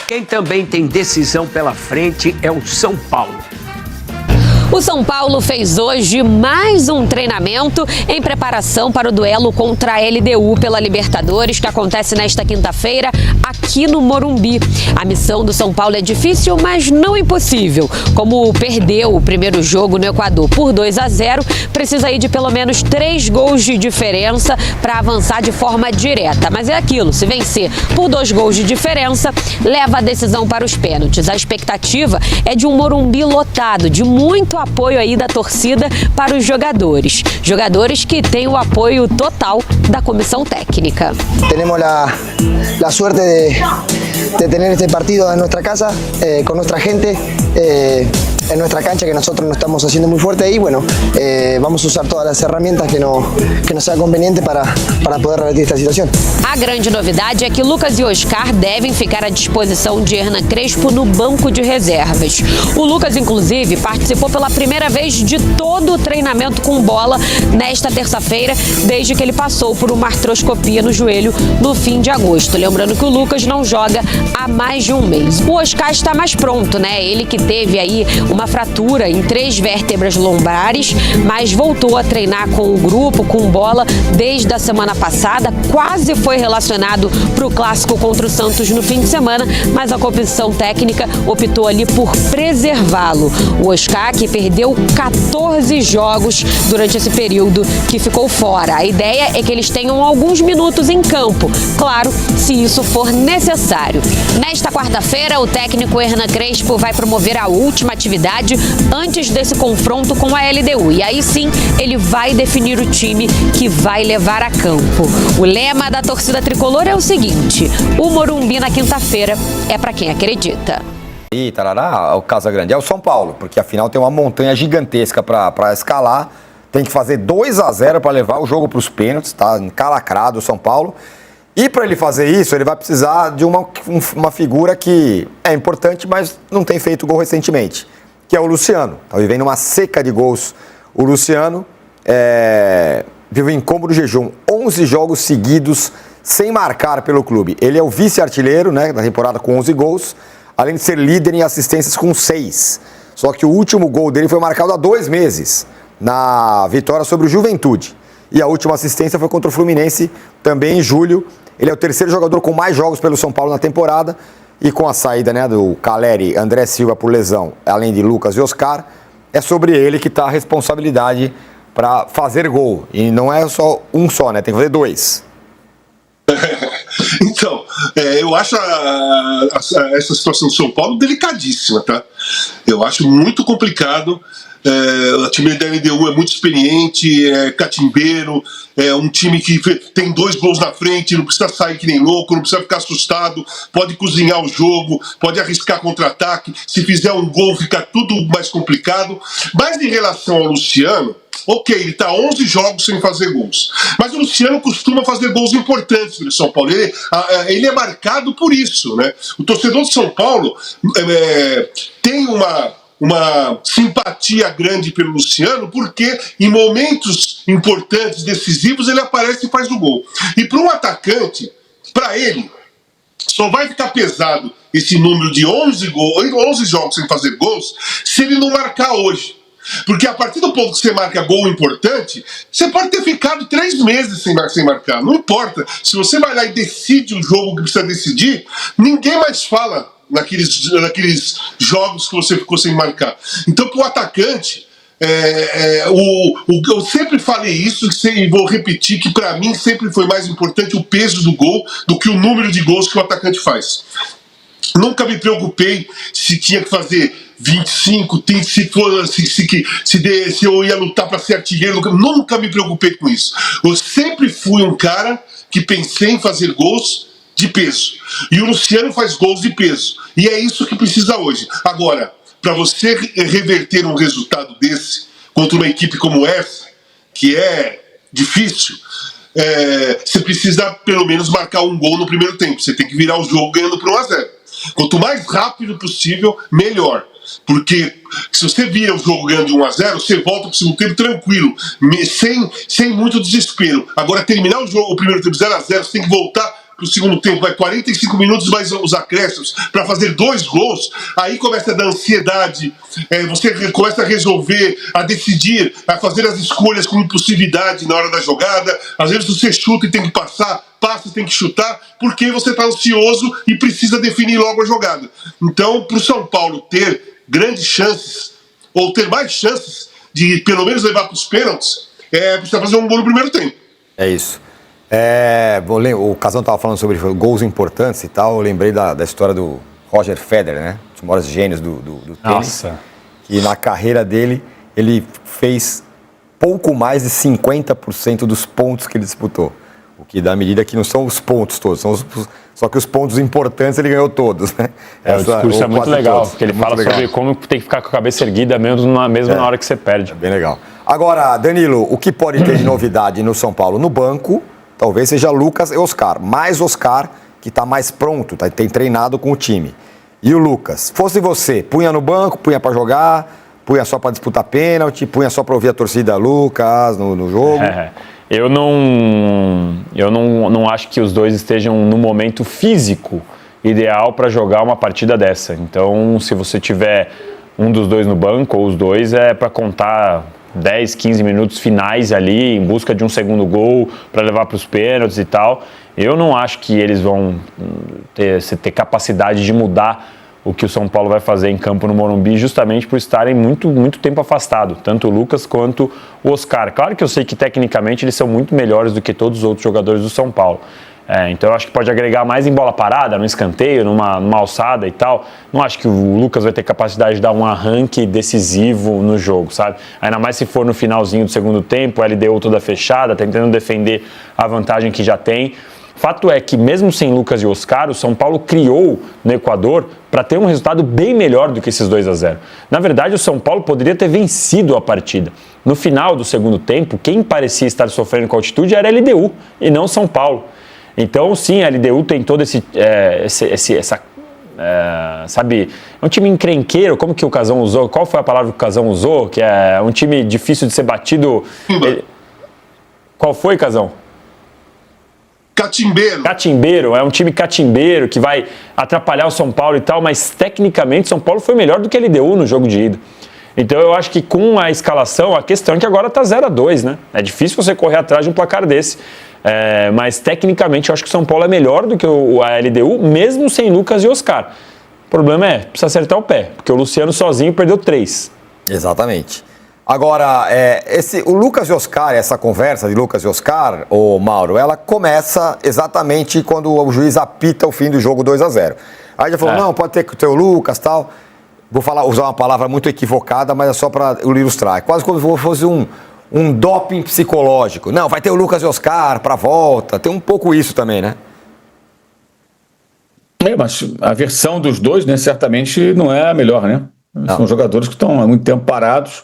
Quem também tem decisão pela frente é o São Paulo. O São Paulo fez hoje mais um treinamento em preparação para o duelo contra a LDU pela Libertadores, que acontece nesta quinta-feira aqui no Morumbi. A missão do São Paulo é difícil, mas não impossível. Como perdeu o primeiro jogo no Equador por 2-0, precisa ir de pelo menos 3 gols de diferença para avançar de forma direta. Mas é aquilo, se vencer por 2 gols de diferença, leva a decisão para os pênaltis. A expectativa é de um Morumbi lotado, de muito apoio aí da torcida para os jogadores. Jogadores que têm o apoio total da comissão técnica. Temos a suerte de ter este partido em nossa casa, com nossa gente, en nuestra cancha, que nosotros nos estamos haciendo muy fuerte ahí. Bueno, vamos a usar todas las herramientas que nos sea conveniente para poder revertir esta situación. A grande novidade é que Lucas e Oscar devem ficar à disposição de Hernan Crespo no banco de reservas. O Lucas, inclusive, participou pela primeira vez de todo o treinamento com bola nesta terça-feira, desde que ele passou por uma artroscopia no joelho no fim de agosto. Lembrando que o Lucas não joga há mais de um mês. O Oscar está mais pronto, né? Ele que teve aí uma fratura em 3 vértebras lombares, mas voltou a treinar com o grupo, com bola, desde a semana passada. Quase foi relacionado para o clássico contra o Santos no fim de semana, mas a comissão técnica optou ali por preservá-lo. O Oscar, que perdeu 14 jogos durante esse período que ficou fora. A ideia é que eles tenham alguns minutos em campo, claro, se isso for necessário. Nesta quarta-feira, o técnico Hernan Crespo vai promover a última atividade antes desse confronto com a LDU. E aí sim, ele vai definir o time que vai levar a campo. O lema da torcida tricolor é o seguinte: o Morumbi na quinta-feira é para quem acredita. E tarará, o Casagrande é o São Paulo, porque afinal tem uma montanha gigantesca para escalar. Tem que fazer 2-0 para levar o jogo para os pênaltis, tá encalacrado o São Paulo. E para ele fazer isso, ele vai precisar de uma figura que é importante, mas não tem feito gol recentemente, que é o Luciano. Está vivendo uma seca de gols. O Luciano vive em cômodo jejum, 11 jogos seguidos sem marcar pelo clube. Ele é o vice-artilheiro, né, da temporada com 11 gols, além de ser líder em assistências com 6. Só que o último gol dele foi marcado há 2 meses, na vitória sobre o Juventude. E a última assistência foi contra o Fluminense, também em julho. Ele é o terceiro jogador com mais jogos pelo São Paulo na temporada. E com a saída, né, do Caleri, André Silva por lesão, além de Lucas e Oscar, é sobre ele que está a responsabilidade para fazer gol. E não é só um só, né? Tem que fazer 2. Então, eu acho essa situação do São Paulo delicadíssima, tá? Eu acho muito complicado. O time da LDU é muito experiente, é catimbeiro, é um time que tem 2 gols na frente, não precisa sair que nem louco, não precisa ficar assustado, pode cozinhar o jogo, pode arriscar contra-ataque, se fizer um gol fica tudo mais complicado. Mas em relação ao Luciano, ok, ele está 11 jogos sem fazer gols, mas o Luciano costuma fazer gols importantes no São Paulo, ele é marcado por isso, né? O torcedor de São Paulo tem uma simpatia grande pelo Luciano, porque em momentos importantes, decisivos, ele aparece e faz o gol. E para um atacante, para ele, só vai ficar pesado esse número de 11 jogos sem fazer gols se ele não marcar hoje. Porque a partir do ponto que você marca gol importante, você pode ter ficado 3 meses sem marcar. Não importa. Se você vai lá e decide o jogo que precisa decidir, ninguém mais fala naqueles jogos que você ficou sem marcar. Então, para o atacante, eu sempre falei isso e vou repetir que para mim sempre foi mais importante o peso do gol do que o número de gols que o atacante faz. Nunca me preocupei se tinha que fazer 25, se eu ia lutar para ser artilheiro. Nunca me preocupei com isso. Eu sempre fui um cara que pensei em fazer gols de peso. E o Luciano faz gols de peso. E é isso que precisa hoje. Agora, para você reverter um resultado desse contra uma equipe como essa, que é difícil, você precisa pelo menos marcar um gol no primeiro tempo. Você tem que virar o jogo ganhando por 1-0. Quanto mais rápido possível, melhor. Porque se você vira o jogo ganhando de 1-0, você volta para o segundo tempo tranquilo, sem muito desespero. Agora, terminar o primeiro tempo 0-0, você tem que voltar para o segundo tempo, vai 45 minutos mais os acréscimos para fazer 2 gols, aí começa a dar ansiedade, você começa a resolver, a decidir, a fazer as escolhas com impulsividade na hora da jogada. Às vezes você chuta e tem que passar, passa e tem que chutar, porque você está ansioso e precisa definir logo a jogada. Então, para o São Paulo ter grandes chances, ou ter mais chances de pelo menos levar para os pênaltis, precisa fazer um gol no primeiro tempo. É isso. O Casão estava falando sobre gols importantes e tal, eu lembrei da história do Roger Federer, né? Um dos maiores gênios do tênis. Nossa. Que na carreira dele, ele fez pouco mais de 50% dos pontos que ele disputou. O que dá a medida que não são os pontos todos, só que os pontos importantes ele ganhou todos, né? O discurso é muito legal, todos. porque ele fala sobre como tem que ficar com a cabeça erguida mesmo na hora que você perde. Bem legal. Agora, Danilo, o que pode ter de novidade no São Paulo? No banco, talvez seja Lucas e Oscar. Mais Oscar, que está mais pronto, tem treinado com o time. E o Lucas? Fosse você, punha no banco, punha para jogar, punha só para disputar pênalti, punha só para ouvir a torcida Lucas no jogo? Eu não acho que os dois estejam no momento físico ideal para jogar uma partida dessa. Então, se você tiver um dos dois no banco, ou os dois, é para contar 10, 15 minutos finais ali, em busca de um segundo gol, para levar para os pênaltis e tal. Eu não acho que eles vão ter capacidade de mudar o que o São Paulo vai fazer em campo no Morumbi, justamente por estarem muito tempo afastado, tanto o Lucas quanto o Oscar. Claro que eu sei que tecnicamente eles são muito melhores do que todos os outros jogadores do São Paulo. Então eu acho que pode agregar mais em bola parada, no escanteio, numa alçada e tal. Não acho que o Lucas vai ter capacidade de dar um arranque decisivo no jogo, sabe? Ainda mais se for no finalzinho do segundo tempo, a LDU toda fechada, tentando defender a vantagem que já tem. Fato é que mesmo sem Lucas e Oscar, o São Paulo criou no Equador para ter um resultado bem melhor do que esses 2-0. Na verdade, o São Paulo poderia ter vencido a partida. No final do segundo tempo, quem parecia estar sofrendo com a altitude era a LDU e não São Paulo. Então, sim, a LDU tem todo sabe, é um time encrenqueiro. Como que o Casão usou? Qual foi a palavra que o Casão usou? Que é um time difícil de ser batido. Qual foi, Casão? Catimbeiro, é um time catimbeiro que vai atrapalhar o São Paulo e tal, mas tecnicamente o São Paulo foi melhor do que a LDU no jogo de ida. Então eu acho que com a escalação, a questão é que agora tá 0-2, né? É difícil você correr atrás de um placar desse. Mas tecnicamente eu acho que o São Paulo é melhor do que a LDU, mesmo sem Lucas e Oscar. O problema precisa acertar o pé, porque o Luciano sozinho perdeu 3. Exatamente. Agora, o Lucas e Oscar, essa conversa de Lucas e Oscar, ô Mauro, ela começa exatamente quando o juiz apita o fim do jogo 2-0. Aí já falou, não, pode ter que ter o Lucas e tal. Vou usar uma palavra muito equivocada, mas é só para ilustrar. É quase como se fosse um doping psicológico. Não, vai ter o Lucas e Oscar para volta. Tem um pouco isso também, né? Mas a versão dos dois, né, certamente não é a melhor, né? Não. São jogadores que estão há muito tempo parados.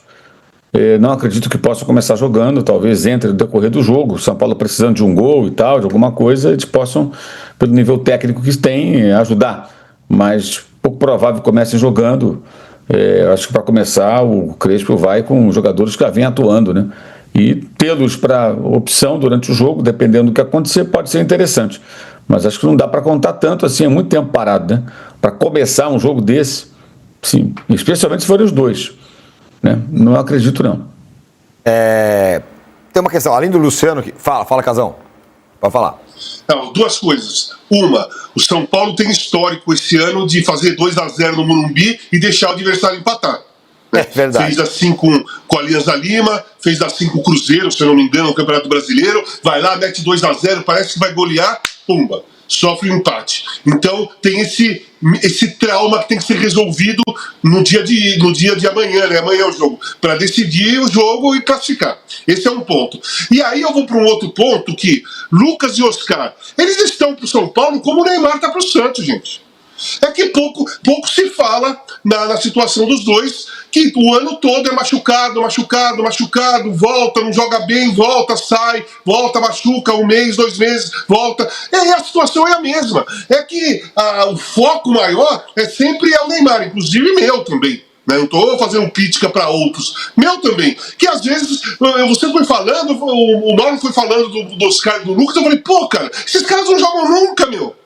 Não acredito que possam começar jogando, talvez entre no decorrer do jogo. São Paulo precisando de um gol e tal, de alguma coisa, eles possam, pelo nível técnico que têm, ajudar. Mas pouco provável que comecem jogando. Acho que para começar, o Crespo vai com jogadores que já vêm atuando, né? E tê-los para opção durante o jogo, dependendo do que acontecer, pode ser interessante. Mas acho que não dá para contar tanto assim, é muito tempo parado, né? Para começar um jogo desse, sim, especialmente se forem os dois. Né? Não acredito, não. Tem uma questão, além do Luciano, fala Casão, pode falar. Não, 2 coisas. Uma, o São Paulo tem histórico esse ano de fazer 2-0 no Morumbi e deixar o adversário empatar. É verdade. Fez assim com a Alianza Lima, fez assim com o Cruzeiro, se eu não me engano, no Campeonato Brasileiro. Vai lá, mete 2-0, parece que vai golear, pumba, sofre um empate. Então tem esse trauma que tem que ser resolvido no dia de amanhã, né? Amanhã é o jogo, para decidir o jogo e classificar. Esse é um ponto. E aí eu vou para um outro ponto que Lucas e Oscar, eles estão para o São Paulo como o Neymar está para o Santos, gente. É que pouco se fala na situação dos dois, que o ano todo é machucado, volta, não joga bem, volta, sai, volta, machuca, 1 mês, 2 meses, volta. E a situação é a mesma. É que o foco maior é sempre o Neymar, inclusive meu também. Né? Não estou fazendo crítica para outros. Meu também. Que às vezes você foi falando, o Mauro foi falando do Oscar e do Lucas, eu falei, pô, cara, esses caras não jogam nunca, meu.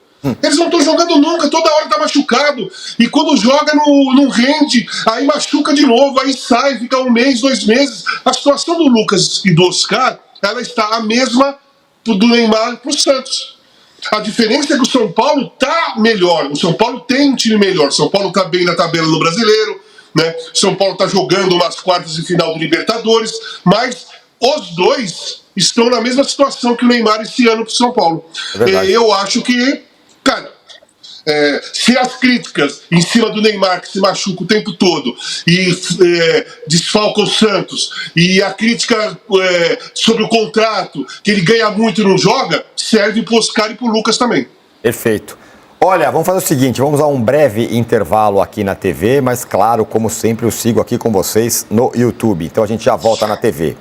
Eles não estão jogando nunca, toda hora tá machucado. E quando joga não rende, aí machuca de novo, aí sai, fica 1 mês, 2 meses. A situação do Lucas e do Oscar, ela está a mesma do Neymar pro Santos. A diferença é que o São Paulo tá melhor. O São Paulo tem um time melhor. O São Paulo tá bem na tabela do Brasileiro, né? O São Paulo tá jogando umas quartas de final do Libertadores, mas os dois estão na mesma situação que o Neymar esse ano pro São Paulo. Eu acho que, cara, se as críticas em cima do Neymar, que se machuca o tempo todo, e desfalca o Santos, e a crítica sobre o contrato, que ele ganha muito e não joga, serve pro Oscar e pro Lucas também. Perfeito. Olha, vamos fazer o seguinte, vamos a um breve intervalo aqui na TV, mas claro, como sempre, eu sigo aqui com vocês no YouTube. Então a gente já volta na TV.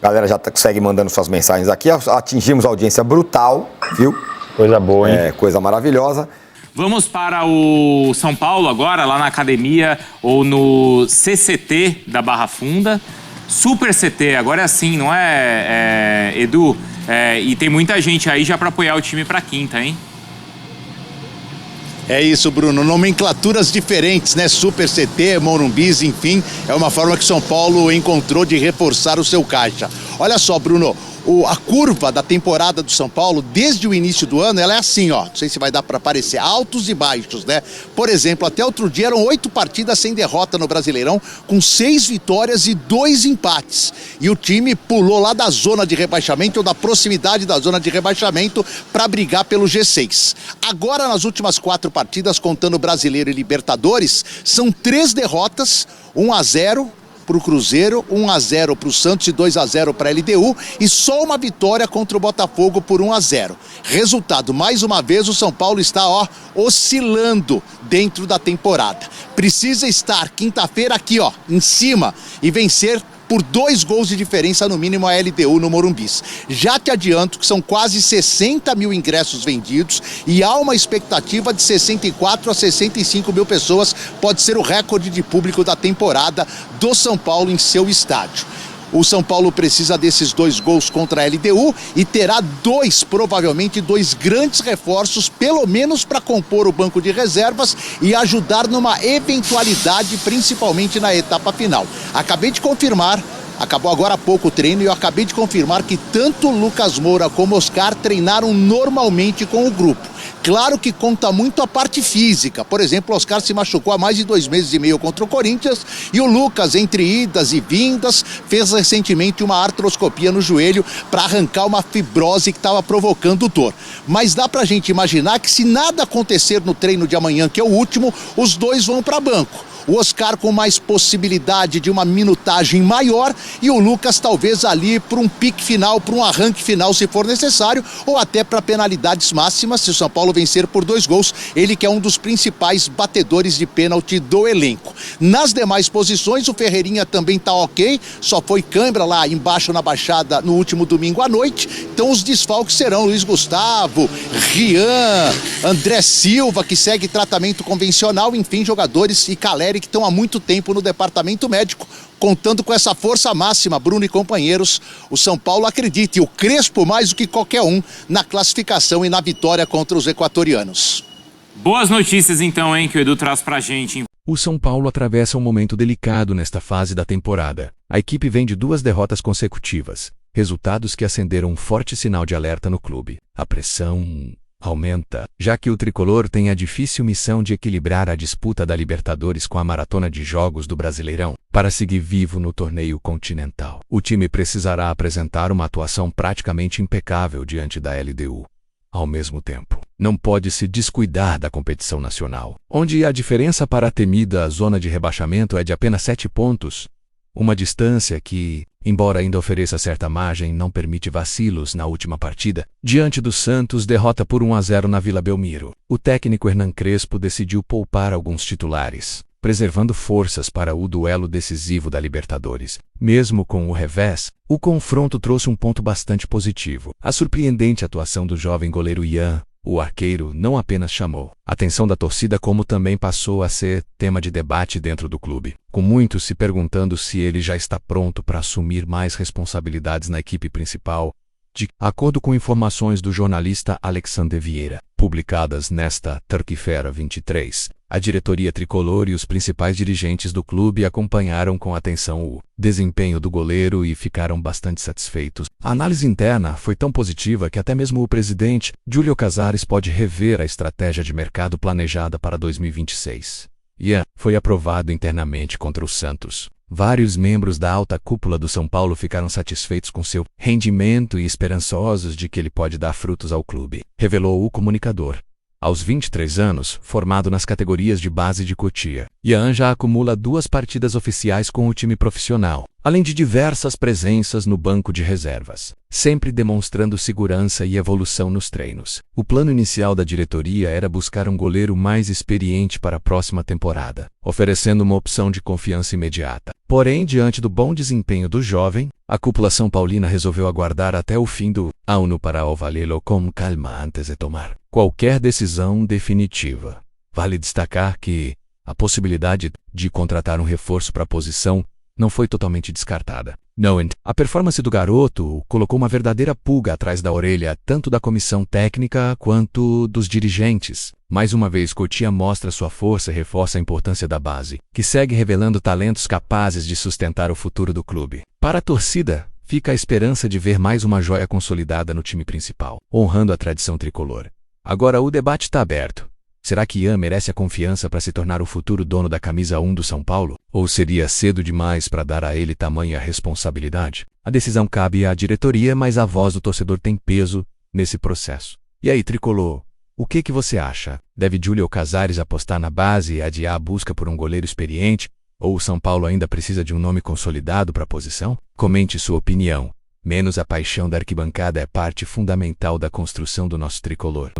A galera já segue mandando suas mensagens aqui. Atingimos a audiência brutal, viu? Coisa boa, hein? Coisa maravilhosa. Vamos para o São Paulo agora, lá na academia ou no CCT da Barra Funda. Super CT, agora é assim, não é, Edu? E tem muita gente aí já para apoiar o time para quinta, hein? É isso, Bruno. Nomenclaturas diferentes, né? Super CT, Morumbis, enfim. É uma forma que o São Paulo encontrou de reforçar o seu caixa. Olha só, Bruno. A curva da temporada do São Paulo, desde o início do ano, ela é assim, ó. Não sei se vai dar para aparecer, altos e baixos, né? Por exemplo, até outro dia eram 8 partidas sem derrota no Brasileirão, com 6 vitórias e 2 empates. E o time pulou lá da zona de rebaixamento, ou da proximidade da zona de rebaixamento, para brigar pelo G6. Agora, nas últimas 4 partidas, contando Brasileiro e Libertadores, são 3 derrotas, 1-0 para o Cruzeiro, 1-0 para o Santos e 2-0 para a LDU e só uma vitória contra o Botafogo por 1-0. Resultado, mais uma vez o São Paulo está oscilando dentro da temporada. Precisa estar quinta-feira aqui em cima e vencer por 2 gols de diferença no mínimo a LDU no Morumbis. Já te adianto que são quase 60 mil ingressos vendidos e há uma expectativa de 64 a 65 mil pessoas, pode ser o recorde de público da temporada do São Paulo em seu estádio. O São Paulo precisa desses 2 gols contra a LDU e terá provavelmente 2 grandes reforços, pelo menos para compor o banco de reservas e ajudar numa eventualidade, principalmente na etapa final. Acabei de confirmar, acabou agora há pouco o treino e eu acabei de confirmar que tanto Lucas Moura como Oscar treinaram normalmente com o grupo. Claro que conta muito a parte física. Por exemplo, o Oscar se machucou há mais de 2 meses e meio contra o Corinthians e o Lucas, entre idas e vindas, fez recentemente uma artroscopia no joelho para arrancar uma fibrose que estava provocando dor. Mas dá pra gente imaginar que se nada acontecer no treino de amanhã, que é o último, os 2 vão para banco. O Oscar com mais possibilidade de uma minutagem maior e o Lucas talvez ali para um pique final, para um arranque final se for necessário, ou até para penalidades máximas se o São Paulo vencer por 2 gols, ele que é um dos principais batedores de pênalti do elenco. Nas demais posições o Ferreirinha também tá ok, só foi cãibra lá embaixo na Baixada no último domingo à noite, então os desfalques serão Luiz Gustavo, Rian, André Silva, que segue tratamento convencional, enfim, jogadores e Caleri que estão há muito tempo no departamento médico, contando com essa força máxima, Bruno e companheiros. O São Paulo acredita, e o Crespo mais do que qualquer um, na classificação e na vitória contra os equatorianos. Boas notícias então, hein, que o Edu traz pra gente. O São Paulo atravessa um momento delicado nesta fase da temporada. A equipe vem de 2 derrotas consecutivas, resultados que acenderam um forte sinal de alerta no clube. A pressão aumenta, já que o tricolor tem a difícil missão de equilibrar a disputa da Libertadores com a maratona de jogos do Brasileirão, para seguir vivo no torneio continental. O time precisará apresentar uma atuação praticamente impecável diante da LDU. Ao mesmo tempo, não pode se descuidar da competição nacional, onde a diferença para a temida zona de rebaixamento é de apenas 7 pontos, uma distância que, embora ainda ofereça certa margem, não permite vacilos na última partida. Diante do Santos, derrota por 1-0 na Vila Belmiro. O técnico Hernan Crespo decidiu poupar alguns titulares, preservando forças para o duelo decisivo da Libertadores. Mesmo com o revés, o confronto trouxe um ponto bastante positivo. A surpreendente atuação do jovem goleiro Ian, O arqueiro não apenas chamou a atenção da torcida, como também passou a ser tema de debate dentro do clube, com muitos se perguntando se ele já está pronto para assumir mais responsabilidades na equipe principal. De acordo com informações do jornalista Alexander Vieira, publicadas nesta terça-feira 23, a diretoria tricolor e os principais dirigentes do clube acompanharam com atenção o desempenho do goleiro e ficaram bastante satisfeitos. A análise interna foi tão positiva que até mesmo o presidente, Júlio Casares, pode rever a estratégia de mercado planejada para 2026. Ian foi aprovado internamente contra o Santos. Vários membros da alta cúpula do São Paulo ficaram satisfeitos com seu rendimento e esperançosos de que ele pode dar frutos ao clube, revelou o comunicador. Aos 23 anos, formado nas categorias de base de Cotia, Ian já acumula 2 partidas oficiais com o time profissional, além de diversas presenças no banco de reservas, sempre demonstrando segurança e evolução nos treinos. O plano inicial da diretoria era buscar um goleiro mais experiente para a próxima temporada, oferecendo uma opção de confiança imediata. Porém, diante do bom desempenho do jovem, a cúpula são paulina resolveu aguardar até o fim do ano para avaliá-lo com calma antes de tomar qualquer decisão definitiva. Vale destacar que a possibilidade de contratar um reforço para a posição não foi totalmente descartada. A performance do garoto colocou uma verdadeira pulga atrás da orelha tanto da comissão técnica quanto dos dirigentes. Mais uma vez, Cotia mostra sua força e reforça a importância da base, que segue revelando talentos capazes de sustentar o futuro do clube. Para a torcida, fica a esperança de ver mais uma joia consolidada no time principal, honrando a tradição tricolor. Agora o debate está aberto. Será que Ian merece a confiança para se tornar o futuro dono da camisa 1 do São Paulo? Ou seria cedo demais para dar a ele tamanha responsabilidade? A decisão cabe à diretoria, mas a voz do torcedor tem peso nesse processo. E aí, tricolor, o que você acha? Deve Júlio Casares apostar na base e adiar a busca por um goleiro experiente? Ou o São Paulo ainda precisa de um nome consolidado para a posição? Comente sua opinião. Menos a paixão da arquibancada é parte fundamental da construção do nosso tricolor.